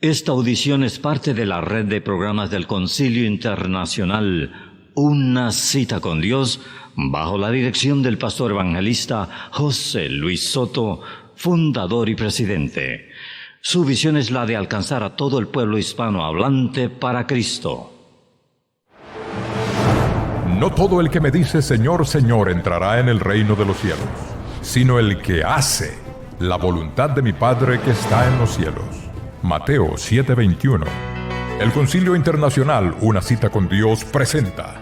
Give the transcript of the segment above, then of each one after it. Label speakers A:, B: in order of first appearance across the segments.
A: Esta audición es parte de la red de programas del Concilio Internacional Una Cita con Dios, bajo la dirección del pastor evangelista José Luis Soto, fundador y presidente. Su visión es la de alcanzar a todo el pueblo hispanohablante para Cristo.
B: No todo el que me dice Señor, Señor entrará en el reino de los cielos, sino el que hace la voluntad de mi Padre que está en los cielos. Mateo 7:21. El Concilio Internacional Una Cita con Dios presenta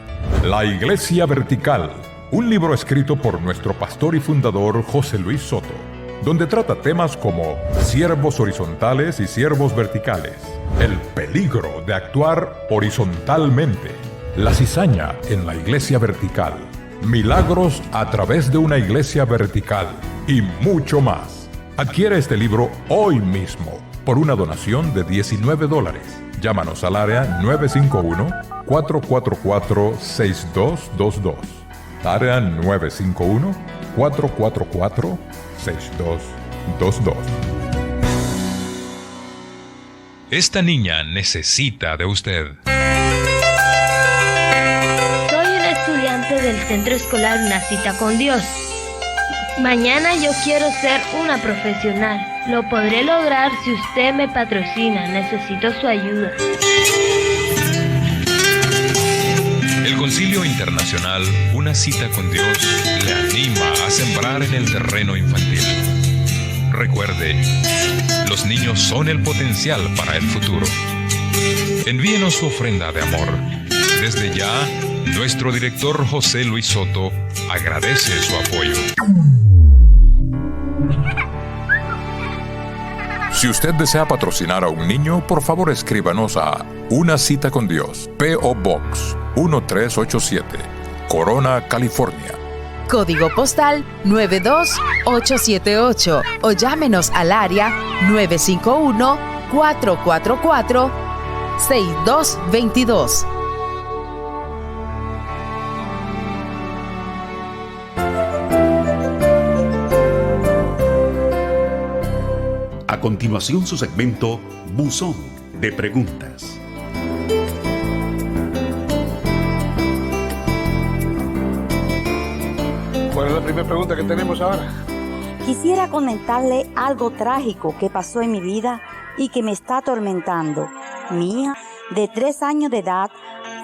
B: La Iglesia Vertical, un libro escrito por nuestro pastor y fundador José Luis Soto, donde trata temas como siervos horizontales y siervos verticales, el peligro de actuar horizontalmente, la cizaña en la iglesia vertical, milagros a través de una iglesia vertical y mucho más. Adquiere este libro hoy mismo por una donación de $19. Llámanos al área 951-444-6222. Área 951-444-6222.
C: Esta niña necesita de usted.
D: Soy una estudiante del Centro Escolar Una Cita con Dios. Mañana yo quiero ser una profesional. Lo podré lograr si usted me patrocina. Necesito su ayuda.
C: El Concilio Internacional Una Cita con Dios le anima a sembrar en el terreno infantil. Recuerde, los niños son el potencial para el futuro. Envíenos su ofrenda de amor. Desde ya, nuestro director José Luis Soto agradece su apoyo.
B: Si usted desea patrocinar a un niño, por favor escríbanos a Una Cita con Dios, P.O. Box 1387, Corona, California.
E: Código postal 92878 o llámenos al área 951-444-6222.
F: A continuación, su segmento Buzón de Preguntas.
G: ¿Cuál es la primera pregunta que tenemos ahora?
H: Quisiera comentarle algo trágico que pasó en mi vida y que me está atormentando. Mi hija, de 3 años de edad,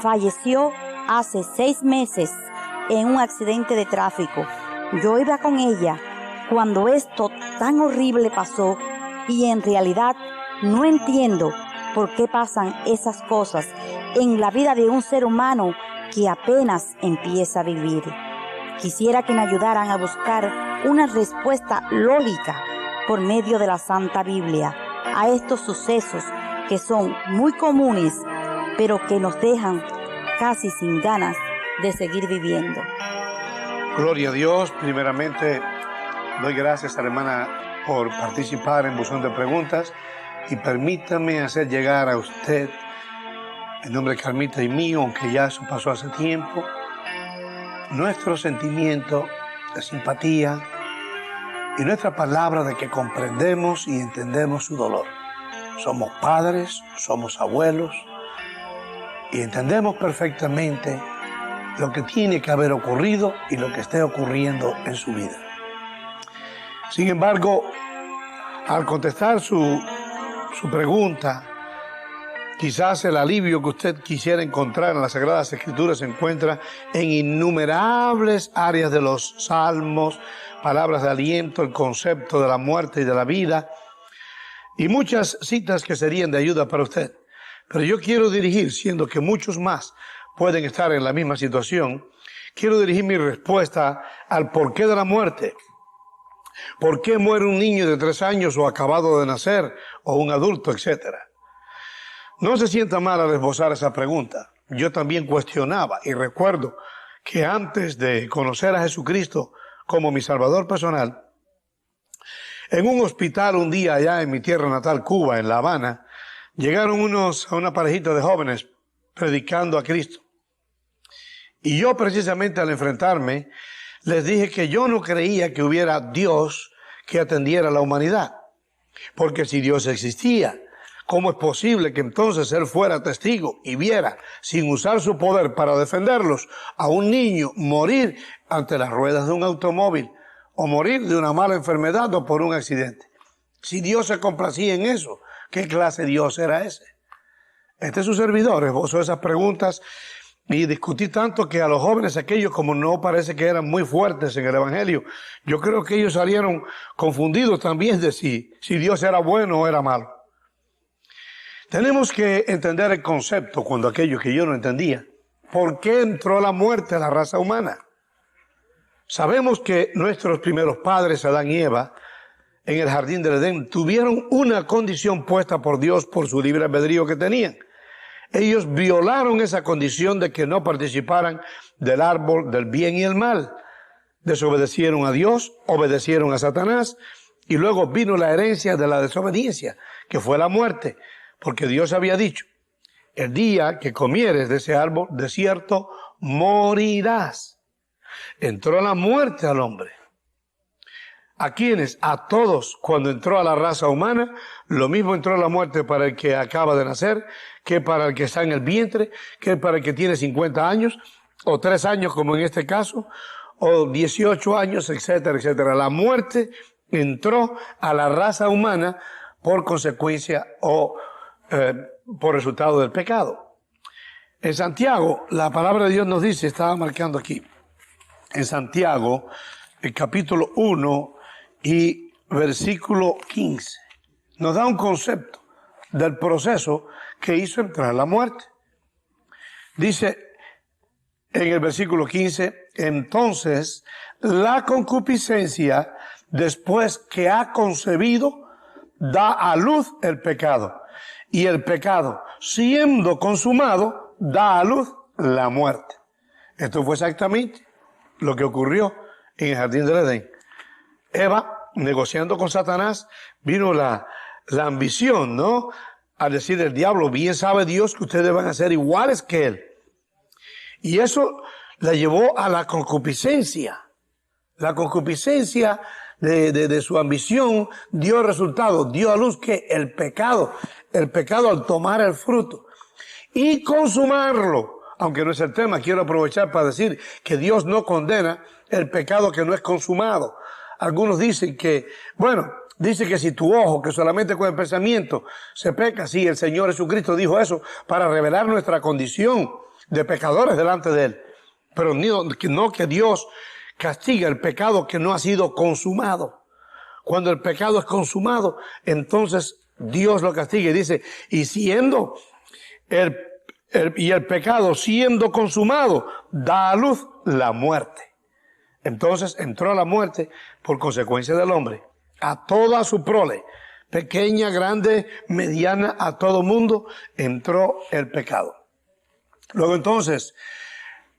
H: falleció hace 6 meses en un accidente de tráfico. Yo iba con ella cuando esto tan horrible pasó y en realidad no entiendo por qué pasan esas cosas en la vida de un ser humano que apenas empieza a vivir. Quisiera que me ayudaran a buscar una respuesta lógica por medio de la Santa Biblia a estos sucesos que son muy comunes, pero que nos dejan casi sin ganas de seguir viviendo.
G: Gloria a Dios. Primeramente, doy gracias a la hermana por participar en Buzón de Preguntas y permítame hacer llegar a usted, en nombre de Carmita y mío, aunque ya eso pasó hace tiempo, nuestro sentimiento de simpatía y nuestra palabra de que comprendemos y entendemos su dolor. Somos padres, somos abuelos y entendemos perfectamente lo que tiene que haber ocurrido y lo que esté ocurriendo en su vida. Sin embargo, al contestar su pregunta, quizás el alivio que usted quisiera encontrar en las Sagradas Escrituras se encuentra en innumerables áreas de los salmos, palabras de aliento, el concepto de la muerte y de la vida, y muchas citas que serían de ayuda para usted. Pero yo quiero dirigir, siendo que muchos más pueden estar en la misma situación, quiero dirigir mi respuesta al porqué de la muerte. ¿Por qué muere un niño de 3 años o acabado de nacer o un adulto, etcétera? No se sienta mal al esbozar esa pregunta. Yo también cuestionaba y recuerdo que antes de conocer a Jesucristo como mi Salvador personal, en un hospital un día allá en mi tierra natal, Cuba, en La Habana, llegaron una parejita de jóvenes predicando a Cristo. Y yo precisamente al enfrentarme, les dije que yo no creía que hubiera Dios que atendiera a la humanidad. Porque si Dios existía, ¿Cómo es posible que entonces él fuera testigo y viera, sin usar su poder para defenderlos, a un niño morir ante las ruedas de un automóvil o morir de una mala enfermedad o por un accidente? Si Dios se complacía en eso, ¿qué clase de Dios era ese? Este es su servidor, esbozó esas preguntas y discutí tanto que a los jóvenes aquellos, como no parece que eran muy fuertes en el Evangelio, yo creo que ellos salieron confundidos también de si Dios era bueno o era malo. Tenemos que entender el concepto cuando aquello que yo no entendía. ¿Por qué entró la muerte a la raza humana? Sabemos que nuestros primeros padres, Adán y Eva, en el jardín del Edén, tuvieron una condición puesta por Dios por su libre albedrío que tenían. Ellos violaron esa condición de que no participaran del árbol del bien y el mal. Desobedecieron a Dios, obedecieron a Satanás, y luego vino la herencia de la desobediencia, que fue la muerte. Porque Dios había dicho, el día que comieres de ese árbol, de cierto, morirás. Entró la muerte al hombre. ¿A quiénes? A todos. Cuando entró a la raza humana, lo mismo entró la muerte para el que acaba de nacer, que para el que está en el vientre, que para el que tiene 50 años, o 3 años como en este caso, o 18 años, etcétera, etcétera. La muerte entró a la raza humana por consecuencia o por resultado del pecado. En Santiago, la palabra de Dios nos dice, estaba marcando aquí, en Santiago, el capítulo 1 y versículo 15, nos da un concepto del proceso que hizo entrar la muerte. Dice en el versículo 15, entonces la concupiscencia, después que ha concebido, da a luz el pecado. Y el pecado, siendo consumado, da a luz la muerte. Esto fue exactamente lo que ocurrió en el jardín del Edén. Eva, negociando con Satanás, vino la ambición, ¿no? A decir el diablo, bien sabe Dios que ustedes van a ser iguales que él. Y eso la llevó a la concupiscencia. La concupiscencia de su ambición dio resultado, dio a luz que el pecado al tomar el fruto y consumarlo, aunque no es el tema, quiero aprovechar para decir que Dios no condena el pecado que no es consumado. Algunos dicen que, dice que si tu ojo, que solamente con el pensamiento se peca, sí, el Señor Jesucristo dijo eso para revelar nuestra condición de pecadores delante de Él, pero no que Dios castiga el pecado que no ha sido consumado. Cuando el pecado es consumado, entonces Dios lo castiga y dice, y siendo el pecado siendo consumado, da a luz la muerte. Entonces entró la muerte por consecuencia del hombre. A toda su prole, pequeña, grande, mediana, a todo mundo, entró el pecado. Luego entonces,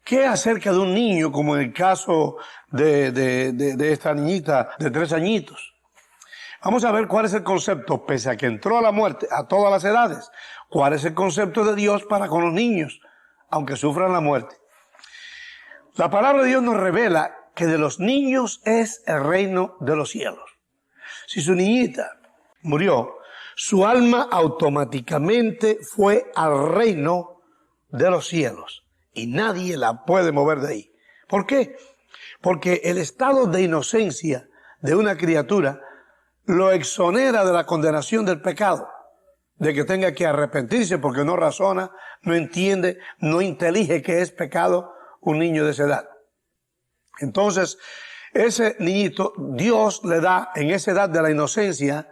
G: ¿qué acerca de un niño, como en el caso de esta niñita de 3 añitos? Vamos a ver cuál es el concepto, pese a que entró a la muerte a todas las edades, cuál es el concepto de Dios para con los niños, aunque sufran la muerte. La palabra de Dios nos revela que de los niños es el reino de los cielos. Si su niñita murió, su alma automáticamente fue al reino de los cielos y nadie la puede mover de ahí. ¿Por qué? Porque el estado de inocencia de una criatura lo exonera de la condenación del pecado, de que tenga que arrepentirse porque no razona, no entiende, no intelige que es pecado un niño de esa edad. Entonces, ese niñito, Dios le da en esa edad de la inocencia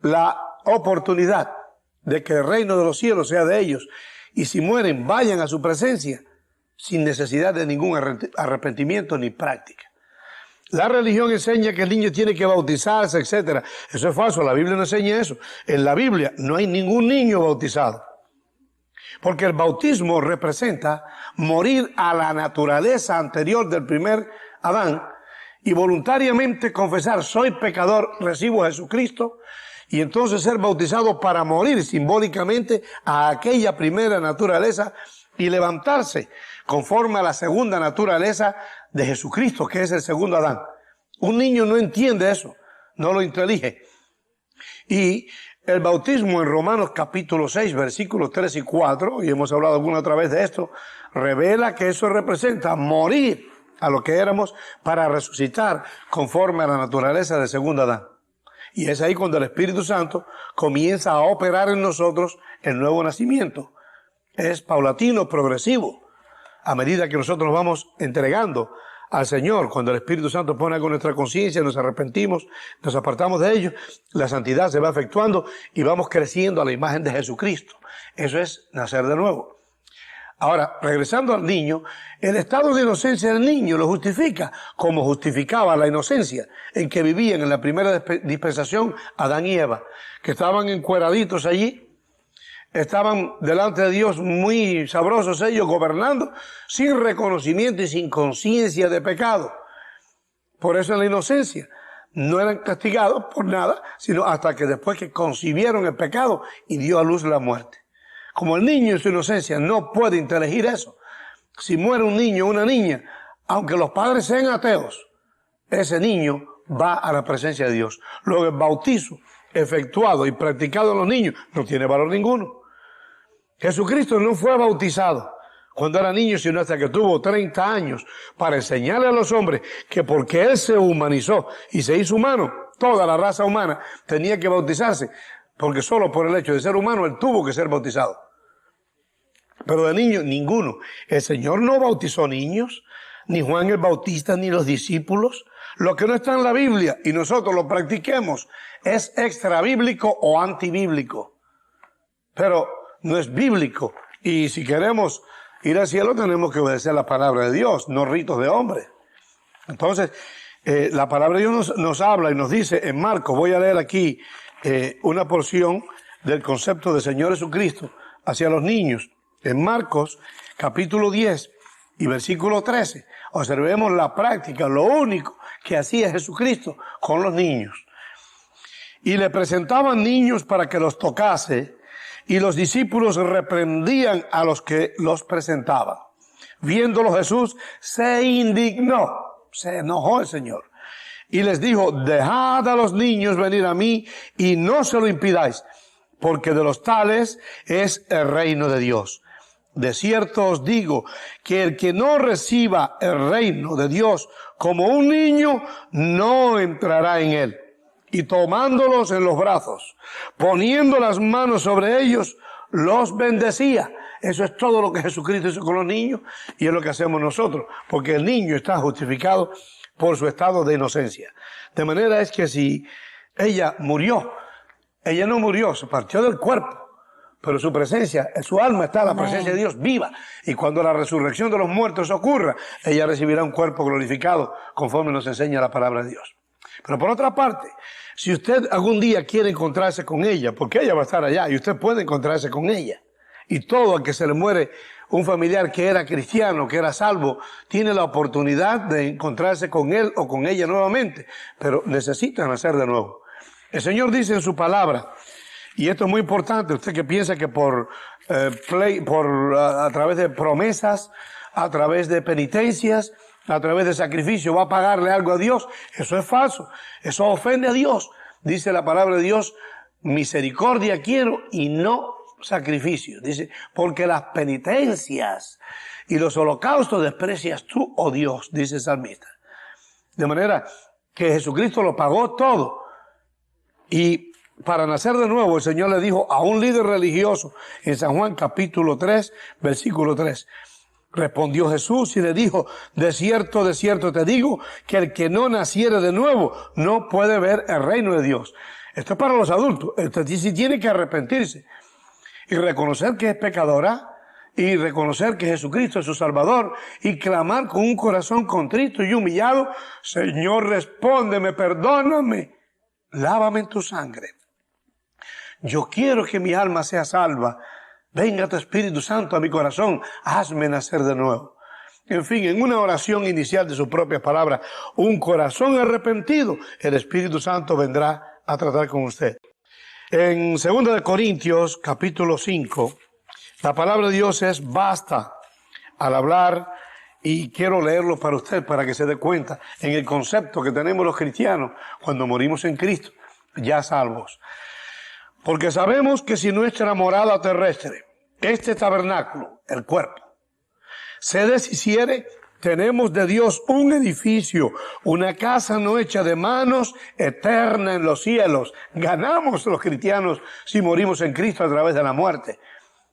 G: la oportunidad de que el reino de los cielos sea de ellos. Y si mueren, vayan a su presencia sin necesidad de ningún arrepentimiento ni práctica. La religión enseña que el niño tiene que bautizarse, etc. Eso es falso, la Biblia no enseña eso. En la Biblia no hay ningún niño bautizado. Porque el bautismo representa morir a la naturaleza anterior del primer Adán y voluntariamente confesar, soy pecador, recibo a Jesucristo, y entonces ser bautizado para morir simbólicamente a aquella primera naturaleza y levantarse conforme a la segunda naturaleza de Jesucristo, que es el segundo Adán. Un niño no entiende eso, no lo intelige. Y El bautismo en Romanos capítulo 6, versículos 3 y 4, y hemos hablado alguna otra vez de esto, revela que eso representa morir a lo que éramos para resucitar conforme a la naturaleza de segunda Adán. Y es ahí cuando el Espíritu Santo comienza a operar en nosotros el nuevo nacimiento. Es paulatino, progresivo, a medida que nosotros nos vamos entregando al Señor. Cuando el Espíritu Santo pone algo en nuestra conciencia, nos arrepentimos, nos apartamos de ello, la santidad se va efectuando y vamos creciendo a la imagen de Jesucristo. Eso es nacer de nuevo. Ahora, regresando al niño, el estado de inocencia del niño lo justifica como justificaba la inocencia en que vivían en la primera dispensación Adán y Eva, que estaban encueraditos allí, estaban delante de Dios muy sabrosos ellos, gobernando, sin reconocimiento y sin conciencia de pecado. Por eso en la inocencia no eran castigados por nada, sino hasta que después que concibieron el pecado y dio a luz la muerte. Como el niño en su inocencia no puede inteligir eso, si muere un niño o una niña, aunque los padres sean ateos, ese niño va a la presencia de Dios. Luego el bautizo efectuado y practicado en los niños no tiene valor ninguno. Jesucristo no fue bautizado cuando era niño, sino hasta que tuvo 30 años para enseñarle a los hombres que porque Él se humanizó y se hizo humano, toda la raza humana tenía que bautizarse, porque solo por el hecho de ser humano Él tuvo que ser bautizado. Pero de niño, ninguno. El Señor no bautizó niños, ni Juan el Bautista, ni los discípulos. Lo que no está en la Biblia y nosotros lo practiquemos es extra bíblico o antibíblico. Pero no es bíblico. Y si queremos ir al cielo tenemos que obedecer la palabra de Dios, no ritos de hombre. Entonces, la palabra de Dios nos habla y nos dice en Marcos, voy a leer aquí una porción del concepto del Señor Jesucristo hacia los niños. En Marcos, capítulo 10 y versículo 13, observemos la práctica, lo único que hacía Jesucristo con los niños. Y le presentaban niños para que los tocase, y los discípulos reprendían a los que los presentaban. Viéndolo Jesús, se indignó, se enojó el Señor, y les dijo, dejad a los niños venir a mí, y no se lo impidáis, porque de los tales es el reino de Dios. De cierto os digo que el que no reciba el reino de Dios como un niño, no entrará en él. Y tomándolos en los brazos, poniendo las manos sobre ellos, los bendecía. Eso es todo lo que Jesucristo hizo con los niños y es lo que hacemos nosotros, porque el niño está justificado por su estado de inocencia. De manera es que si ella murió, ella no murió, se partió del cuerpo, pero su presencia, su alma está en la presencia de Dios viva. Y cuando la resurrección de los muertos ocurra, ella recibirá un cuerpo glorificado conforme nos enseña la palabra de Dios. Pero por otra parte, si usted algún día quiere encontrarse con ella, porque ella va a estar allá y usted puede encontrarse con ella, y todo el que se le muere un familiar que era cristiano, que era salvo, tiene la oportunidad de encontrarse con él o con ella nuevamente, pero necesita nacer de nuevo. El Señor dice en su palabra, y esto es muy importante, usted que piensa que a través de promesas, a través de penitencias, a través de sacrificio va a pagarle algo a Dios, eso es falso, eso ofende a Dios. Dice la palabra de Dios, misericordia quiero y no sacrificio. Dice, porque las penitencias y los holocaustos desprecias tú, oh Dios, dice el salmista. De manera que Jesucristo lo pagó todo. Y para nacer de nuevo, el Señor le dijo a un líder religioso en San Juan capítulo 3, versículo 3. Respondió Jesús y le dijo, de cierto te digo, que el que no naciere de nuevo no puede ver el reino de Dios. Esto es para los adultos. Usted sí tiene que arrepentirse y reconocer que es pecadora y reconocer que Jesucristo es su Salvador y clamar con un corazón contrito y humillado, Señor, respóndeme, perdóname, lávame en tu sangre. Yo quiero que mi alma sea salva. Venga tu Espíritu Santo a mi corazón, hazme nacer de nuevo. En fin, en una oración inicial de sus propias palabras, un corazón arrepentido, el Espíritu Santo vendrá a tratar con usted. En 2 Corintios, capítulo 5, la palabra de Dios es basta al hablar, y quiero leerlo para usted para que se dé cuenta en el concepto que tenemos los cristianos cuando morimos en Cristo, ya salvos. Porque sabemos que si nuestra morada terrestre, este tabernáculo, el cuerpo, se deshiciere, tenemos de Dios un edificio, una casa no hecha de manos, eterna en los cielos. Ganamos los cristianos si morimos en Cristo a través de la muerte.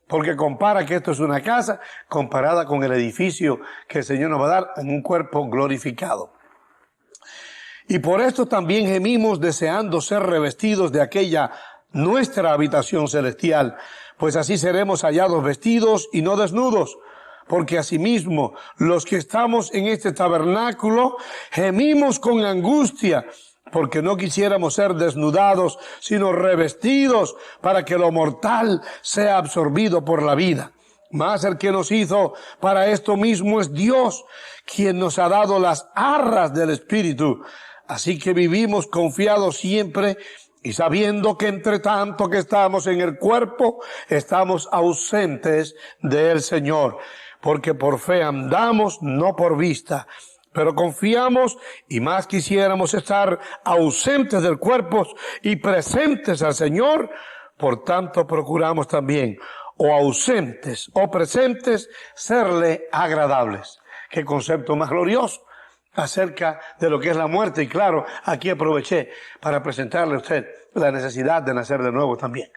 G: Porque compara que esto es una casa comparada con el edificio que el Señor nos va a dar en un cuerpo glorificado. Y por esto también gemimos deseando ser revestidos de aquella nuestra habitación celestial, pues así seremos hallados vestidos y no desnudos. Porque asimismo, los que estamos en este tabernáculo, gemimos con angustia, porque no quisiéramos ser desnudados, sino revestidos, para que lo mortal sea absorbido por la vida. Mas el que nos hizo para esto mismo es Dios, quien nos ha dado las arras del Espíritu. Así que vivimos confiados siempre, y sabiendo que entre tanto que estamos en el cuerpo, estamos ausentes del Señor. Porque por fe andamos, no por vista. Pero confiamos y más quisiéramos estar ausentes del cuerpo y presentes al Señor. Por tanto procuramos también, o ausentes o presentes, serle agradables. Qué concepto más glorioso acerca de lo que es la muerte. Y claro, aquí aproveché para presentarle a usted la necesidad de nacer de nuevo también.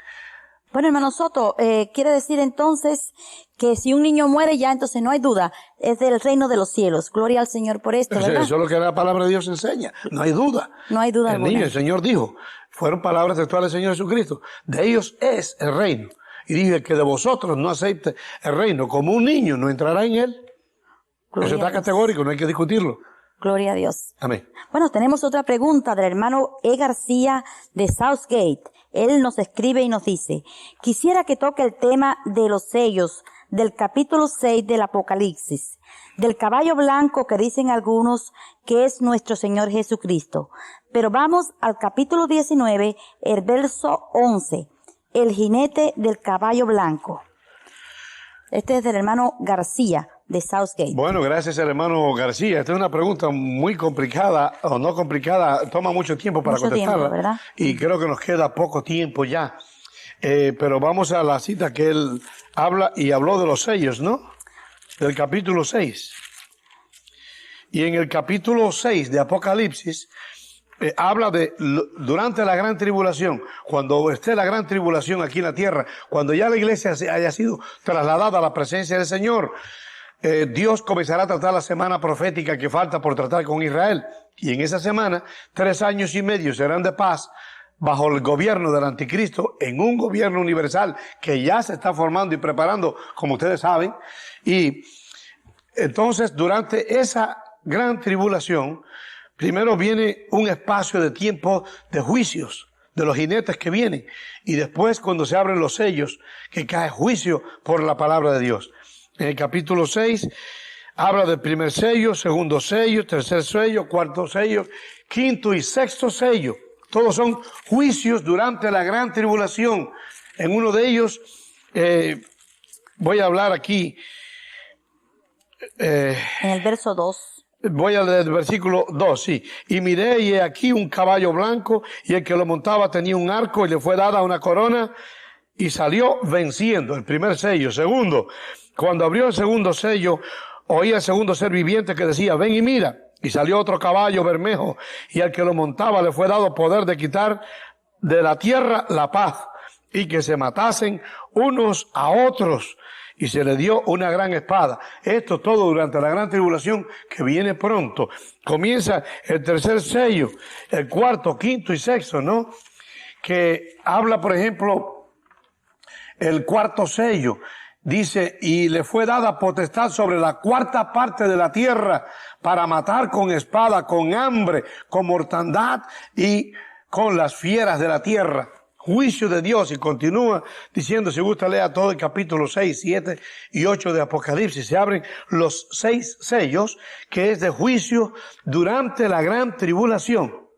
H: Bueno, hermano Soto, quiere decir entonces que si un niño muere ya, entonces no hay duda, es del reino de los cielos. Gloria al Señor por esto, ¿verdad?
G: Eso es lo que la palabra de Dios enseña. No hay duda.
H: No hay duda
G: alguna. El Señor dijo, fueron palabras textuales del Señor Jesucristo, de ellos es el reino. Y dije que de vosotros no acepte el reino como un niño, no entrará en él. Eso está categórico, no hay que discutirlo.
H: Gloria a Dios.
G: Amén.
H: Bueno, tenemos otra pregunta del hermano E. García de Southgate. Él nos escribe y nos dice, quisiera que toque el tema de los sellos del capítulo 6 del Apocalipsis, del caballo blanco que dicen algunos que es nuestro Señor Jesucristo. Pero vamos al capítulo 19, el verso 11, el jinete del caballo blanco. Este es del hermano García de Southgate.
G: Bueno, gracias hermano García. Esta es una pregunta muy complicada, o no complicada, toma mucho tiempo para contestarla.
H: ¿Verdad?
G: Y creo que nos queda poco tiempo ya. Pero vamos a la cita que él habla y habló de los sellos, ¿no? Del capítulo 6. Y en el capítulo 6 de Apocalipsis, habla de durante la gran tribulación, cuando esté la gran tribulación aquí en la tierra, cuando ya la iglesia haya sido trasladada a la presencia del Señor, Dios comenzará a tratar la semana profética que falta por tratar con Israel. Y en esa semana, 3 años y medio serán de paz bajo el gobierno del anticristo, en un gobierno universal que ya se está formando y preparando, como ustedes saben. Y entonces, durante esa gran tribulación, primero viene un espacio de tiempo de juicios de los jinetes que vienen. Y después, cuando se abren los sellos, que cae juicio por la palabra de Dios. En el capítulo 6 habla del primer sello, segundo sello, tercer sello, cuarto sello, quinto y sexto sello. Todos son juicios durante la gran tribulación. En uno de ellos, voy a hablar aquí.
H: En el verso 2.
G: Voy a leer el versículo 2, sí. Y miré y he aquí un caballo blanco, y el que lo montaba tenía un arco y le fue dada una corona y salió venciendo. El primer sello. Segundo, cuando abrió el segundo sello, oí al segundo ser viviente que decía, ven y mira. Y salió otro caballo bermejo, y al que lo montaba le fue dado poder de quitar de la tierra la paz, y que se matasen unos a otros, y se le dio una gran espada. Esto todo durante la gran tribulación que viene pronto. Comienza el tercer sello, el cuarto, quinto y sexto, ¿no? Que habla, por ejemplo, el cuarto sello. Dice, y le fue dada potestad sobre la cuarta parte de la tierra para matar con espada, con hambre, con mortandad y con las fieras de la tierra. Juicio de Dios. Y continúa diciendo, si gusta lea todo el capítulo 6, 7 y 8 de Apocalipsis. Se abren los 6 sellos, que es de juicio durante la gran tribulación.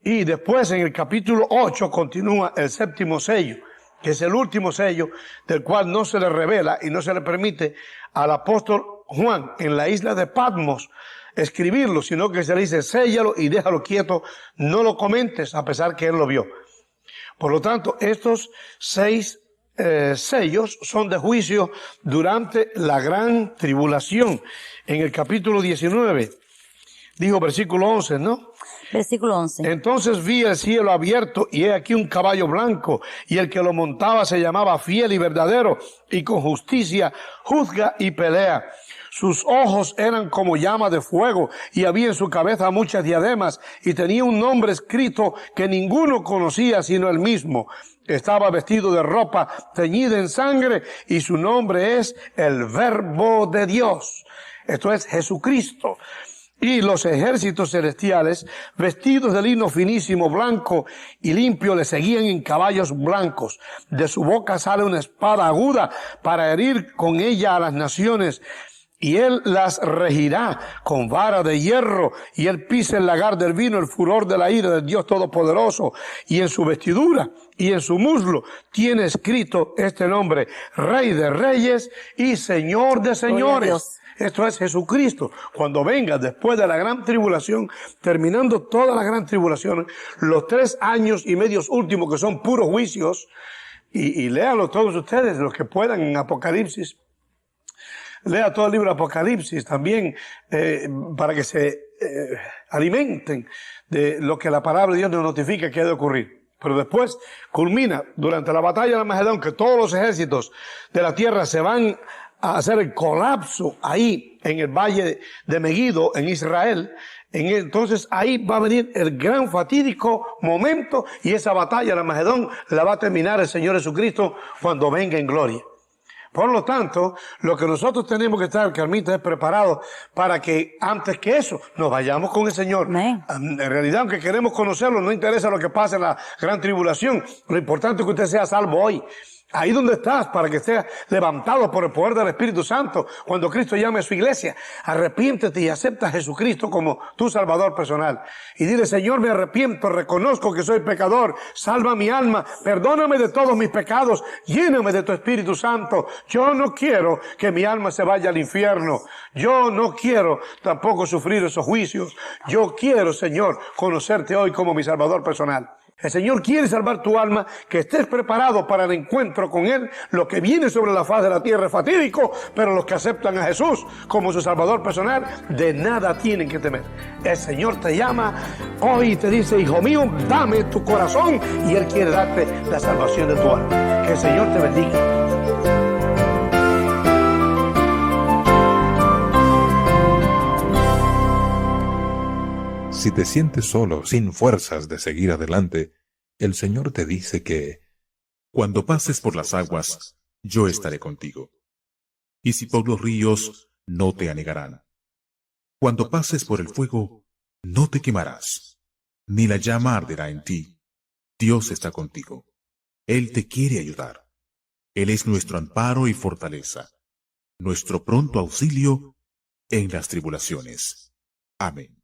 G: Y después en el capítulo 8 continúa el séptimo sello, que es el último sello, del cual no se le revela y no se le permite al apóstol Juan en la isla de Patmos escribirlo, sino que se le dice, séllalo y déjalo quieto, no lo comentes, a pesar que él lo vio. Por lo tanto, estos 6 sellos son de juicio durante la gran tribulación. En el capítulo 19, dijo versículo 11, ¿no?
H: Versículo 11.
G: Entonces vi el cielo abierto y he aquí un caballo blanco, y el que lo montaba se llamaba Fiel y Verdadero, y con justicia juzga y pelea. Sus ojos eran como llama de fuego, y había en su cabeza muchas diademas, y tenía un nombre escrito que ninguno conocía sino él mismo. Estaba vestido de ropa teñida en sangre, y su nombre es el Verbo de Dios. Esto es Jesucristo. Y los ejércitos celestiales, vestidos de lino finísimo, blanco y limpio, le seguían en caballos blancos. De su boca sale una espada aguda para herir con ella a las naciones. Y él las regirá con vara de hierro, y él pisa el lagar del vino, el furor de la ira del Dios Todopoderoso. Y en su vestidura y en su muslo tiene escrito este nombre: Rey de Reyes y Señor de Señores. Esto es Jesucristo. Cuando venga después de la gran tribulación, terminando toda la gran tribulación, los 3 años y medio últimos, que son puros juicios, y léanlo todos ustedes, los que puedan, en Apocalipsis. Lea todo el libro de Apocalipsis también, para que se alimenten de lo que la palabra de Dios nos notifica que ha de ocurrir. Pero después culmina durante la batalla de Armagedón, que todos los ejércitos de la tierra se van a hacer el colapso ahí en el valle de Megiddo, en Israel. Entonces ahí va a venir el gran fatídico momento, y esa batalla de Armagedón la va a terminar el Señor Jesucristo cuando venga en gloria. Por lo tanto, lo que nosotros tenemos que estar, Carmita, es preparados para que antes que eso nos vayamos con el Señor.
H: Amén.
G: En realidad, aunque queremos conocerlo, no interesa lo que pase en la gran tribulación. Lo importante es que usted sea salvo hoy. Ahí donde estás, para que estés levantado por el poder del Espíritu Santo, cuando Cristo llame a su iglesia, arrepiéntete y acepta a Jesucristo como tu Salvador personal. Y dile: Señor, me arrepiento, reconozco que soy pecador, salva mi alma, perdóname de todos mis pecados, lléname de tu Espíritu Santo. Yo no quiero que mi alma se vaya al infierno. Yo no quiero tampoco sufrir esos juicios. Yo quiero, Señor, conocerte hoy como mi Salvador personal. El Señor quiere salvar tu alma, que estés preparado para el encuentro con Él. Lo que viene sobre la faz de la tierra es fatídico, pero los que aceptan a Jesús como su Salvador personal, de nada tienen que temer. El Señor te llama hoy y te dice: hijo mío, dame tu corazón, y Él quiere darte la salvación de tu alma. Que el Señor te bendiga.
B: Si te sientes solo, sin fuerzas de seguir adelante, el Señor te dice que cuando pases por las aguas, yo estaré contigo. Y si por los ríos, no te anegarán. Cuando pases por el fuego, no te quemarás, ni la llama arderá en ti. Dios está contigo. Él te quiere ayudar. Él es nuestro amparo y fortaleza, nuestro pronto auxilio en las tribulaciones. Amén.